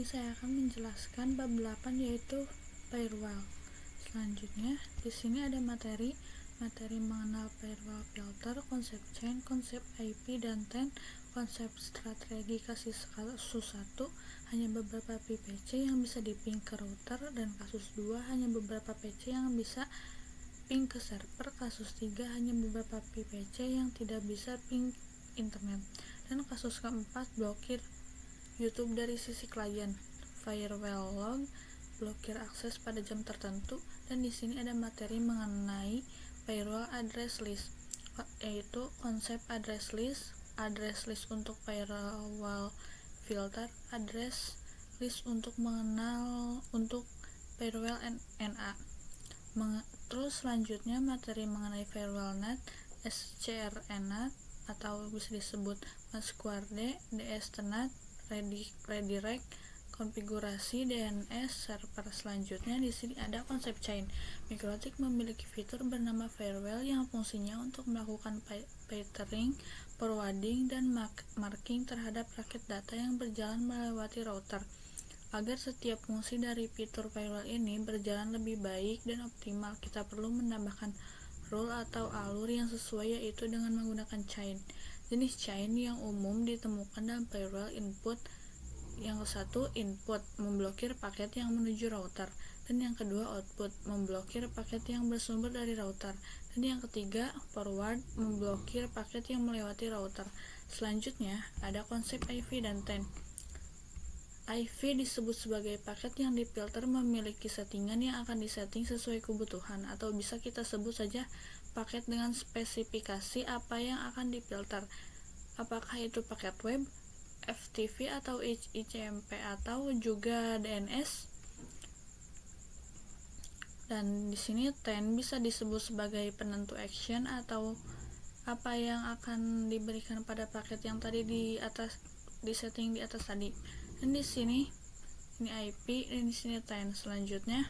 saya akan menjelaskan bab 8 yaitu firewall. Selanjutnya di sini ada materi mengenal firewall filter, konsep chain, konsep IP dan TAN, konsep strategi kasus 1 hanya beberapa PPC yang bisa diping ke router, dan kasus 2 hanya beberapa PC yang bisa ping ke server, kasus 3 hanya beberapa PPC yang tidak bisa ping internet, dan kasus keempat blokir YouTube dari sisi klien, firewall log, blokir akses pada jam tertentu. Dan di sini ada materi mengenai firewall address list, yaitu konsep address list untuk firewall filter, address list untuk mengenal untuk firewall NA. Terus selanjutnya materi mengenai firewall NAT, SCRNAT atau bisa disebut masquerade, DSTNAT, redirect, konfigurasi DNS server. Selanjutnya di sini ada konsep chain. MikroTik memiliki fitur bernama firewall yang fungsinya untuk melakukan filtering, forwarding, dan marking terhadap paket data yang berjalan melewati router. Agar setiap fungsi dari fitur firewall ini berjalan lebih baik dan optimal, kita perlu menambahkan rule atau alur yang sesuai, yaitu dengan menggunakan chain. Jenis chain yang umum ditemukan dalam firewall input, yang satu input, memblokir paket yang menuju router, dan yang kedua output, memblokir paket yang bersumber dari router, dan yang ketiga forward, memblokir paket yang melewati router. Selanjutnya ada konsep IV dan TAN. IV disebut sebagai paket yang difilter memiliki settingan yang akan disetting sesuai kebutuhan, atau bisa kita sebut saja paket dengan spesifikasi apa yang akan difilter, apakah itu paket web, FTP atau ICMP atau juga DNS. Dan di sini TAN bisa disebut sebagai penentu action atau apa yang akan diberikan pada paket yang tadi di setting di atas tadi. Dan di sini ini IP dan di sini TAN. Selanjutnya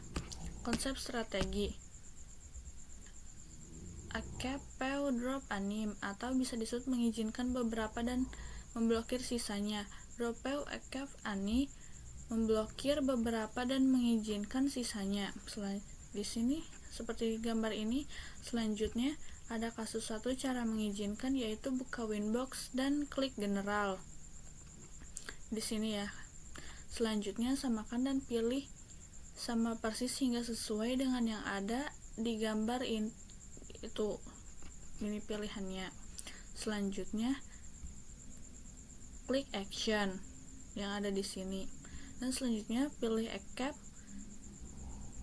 konsep strategi. AKPU drop anim atau bisa disebut mengizinkan beberapa dan memblokir sisanya. Dropeu AKP ani memblokir beberapa dan mengizinkan sisanya. Di sini seperti gambar ini. Selanjutnya ada kasus 1 cara mengizinkan, yaitu buka Winbox dan klik general. Di sini ya. Selanjutnya samakan dan pilih sama persis hingga sesuai dengan yang ada di gambar itu. Ini pilihannya. Selanjutnya klik action yang ada di sini. Dan selanjutnya pilih escape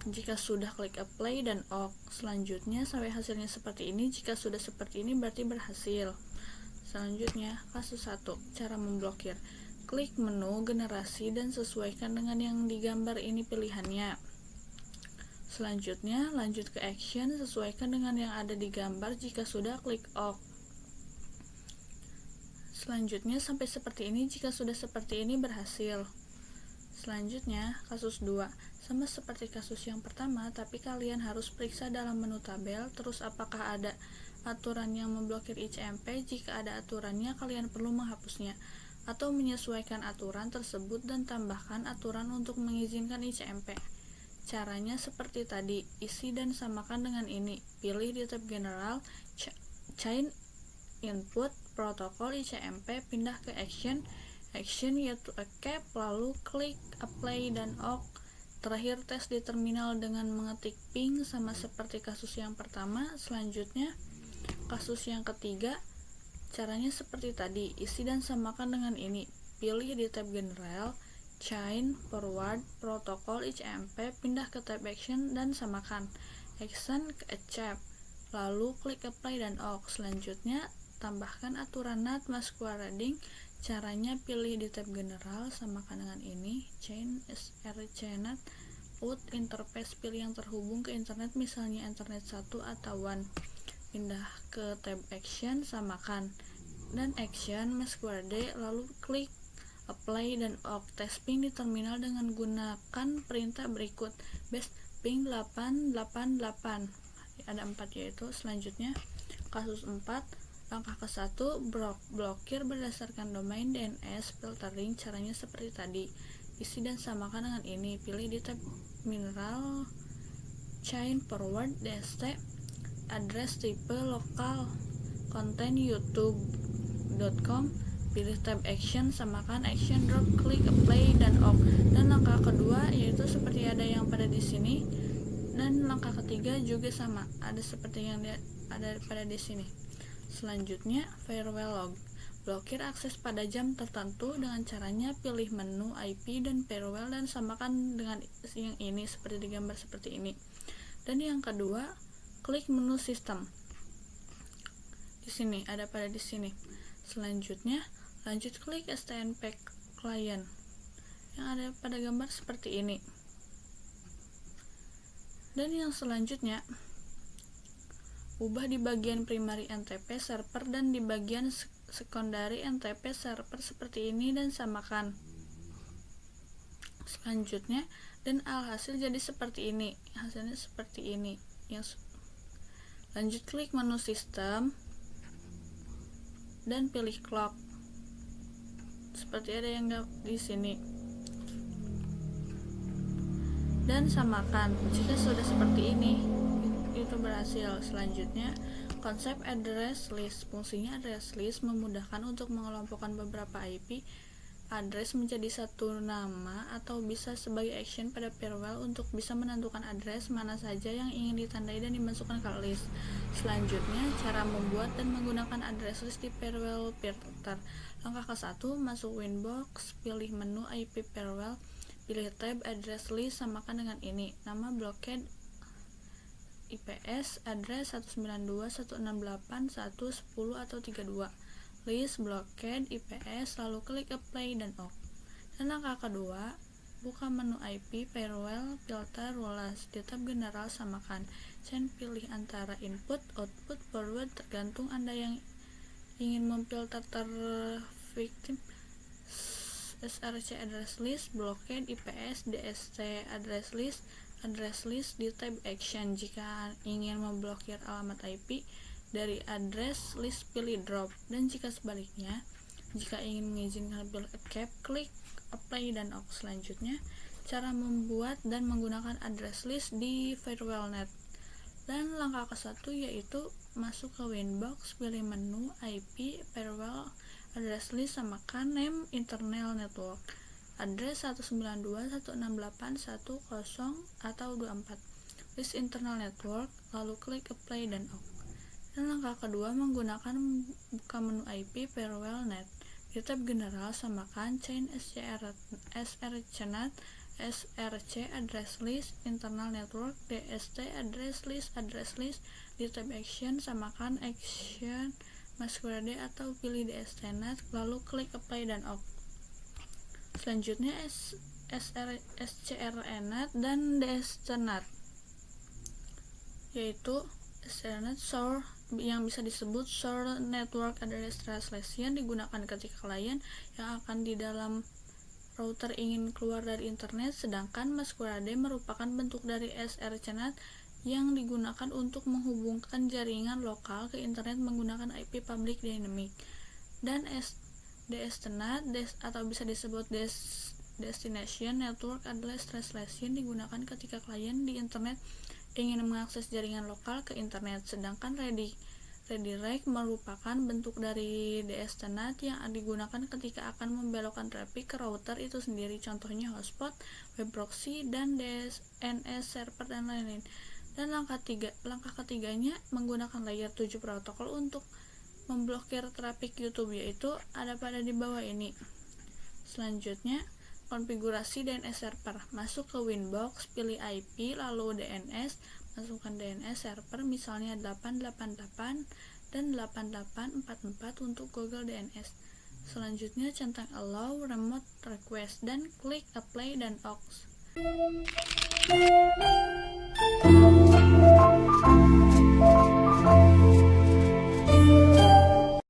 jika sudah, klik apply dan OK. Selanjutnya sampai hasilnya seperti ini. Jika sudah seperti ini berarti berhasil. Selanjutnya kasus 1 cara memblokir. Klik menu generasi dan sesuaikan dengan yang digambar ini pilihannya. Selanjutnya lanjut ke action, sesuaikan dengan yang ada di gambar. Jika sudah, klik OK. Selanjutnya sampai seperti ini. Jika sudah seperti ini berhasil. Selanjutnya kasus 2 sama seperti kasus yang pertama, tapi kalian harus periksa dalam menu tabel terus apakah ada aturan yang memblokir ICMP. Jika ada aturannya, kalian perlu menghapusnya atau menyesuaikan aturan tersebut dan tambahkan aturan untuk mengizinkan ICMP. Caranya seperti tadi, isi dan samakan dengan ini. Pilih di tab general, chain input, protokol ICMP, pindah ke action yaitu escape, lalu klik apply dan OK. Terakhir tes di terminal dengan mengetik ping sama seperti kasus yang pertama. Selanjutnya kasus yang ketiga, caranya seperti tadi, isi dan samakan dengan ini. Pilih di tab general, chain, forward, protokol ICMP, pindah ke tab action dan samakan. Action ke accept, lalu klik apply dan OK. Selanjutnya tambahkan aturan NAT masquerading. Caranya pilih di tab general, samakan dengan ini, chain SRCNAT, out interface, pilih yang terhubung ke internet, misalnya internet 1 atau 1. Pindah ke tab action, samakan dan action masquerade, lalu klik apply dan OK. Tes ping di terminal dengan gunakan perintah berikut, best ping 888. Ada 4 yaitu. Selanjutnya kasus 4 langkah ke-1, blokir berdasarkan domain DNS filtering. Caranya seperti tadi, isi dan samakan dengan ini. Pilih di tab mineral, chain forward, DST, address tipe lokal, konten youtube.com. Pilih tab action, samakan action drop, klik apply dan off. Dan langkah kedua yaitu seperti ada yang pada di sini, dan langkah ketiga juga sama, ada seperti yang ada pada di sini. Selanjutnya firewall log. Blokir akses pada jam tertentu dengan caranya pilih menu IP dan firewall dan samakan dengan yang ini seperti di gambar seperti ini. Dan yang kedua, klik menu sistem. Di sini ada pada di sini. Selanjutnya, lanjut klik STNP client yang ada pada gambar seperti ini. Dan yang selanjutnya, ubah di bagian primary NTP server dan di bagian secondary NTP server seperti ini dan samakan. Selanjutnya, dan alhasil jadi seperti ini. Hasilnya seperti ini. Lanjut klik menu sistem dan pilih clock. Seperti ada yang di sini. Dan samakan. Jika sudah seperti ini, itu berhasil. Selanjutnya, konsep address list. Fungsinya address list memudahkan untuk mengelompokkan beberapa IP address menjadi satu nama atau bisa sebagai action pada firewall untuk bisa menentukan address mana saja yang ingin ditandai dan dimasukkan ke list. Selanjutnya, cara membuat dan menggunakan address list di firewall filter. Langkah ke-1, masuk Winbox, pilih menu IP firewall, pilih tab address list, samakan dengan ini. Nama blockade IPS address 192.168.1.10 atau 32. List blockade IPS, lalu klik apply dan off. Dan langkah kedua, buka menu IP firewall filter rules. Di tab general samakan. Chain pilih antara input, output, forward tergantung Anda yang ingin memfilter victim. SRC address list, blockade IPS, DST address list di tab action. Jika ingin memblokir alamat IP dari address list, pilih drop. Dan jika sebaliknya, jika ingin mengizinkan build a cap, klik apply dan off. Selanjutnya, cara membuat dan menggunakan address list di firewallnet. Dan langkah ke-1 yaitu masuk ke Winbox, pilih menu IP firewall address list, samakan name internal network address 192.168.1.0 atau 24, list internal network, lalu klik apply dan off. Dan langkah kedua, menggunakan buka menu IP firewall net. Di tab general samakan chain SRCNet, SRC address list, internal network, DST address list. Di tab action samakan action masquerade atau pilih DSTnet, lalu klik apply dan off. Selanjutnya SCRNet dan DSTnet, yaitu SCRNet source yang bisa disebut source network address translation, digunakan ketika klien yang akan di dalam router ingin keluar dari internet, sedangkan masquerade merupakan bentuk dari SRCNet yang digunakan untuk menghubungkan jaringan lokal ke internet menggunakan IP public dynamic. Dan DSTnet atau bisa disebut Destination Network Address Translation digunakan ketika klien di internet ingin mengakses jaringan lokal ke internet, sedangkan redirect merupakan bentuk dari DSTnet yang digunakan ketika akan membelokkan traffic ke router itu sendiri, contohnya hotspot, web proxy, dan DNS server dan lain-lain. Dan langkah ketiganya menggunakan layer 7 protokol untuk memblokir traffic YouTube, yaitu ada pada di bawah ini. Selanjutnya, konfigurasi DNS server. Masuk ke Winbox, pilih IP, lalu DNS, masukkan DNS server misalnya 888 dan 8844 untuk Google DNS. Selanjutnya, centang allow remote request dan klik apply dan off.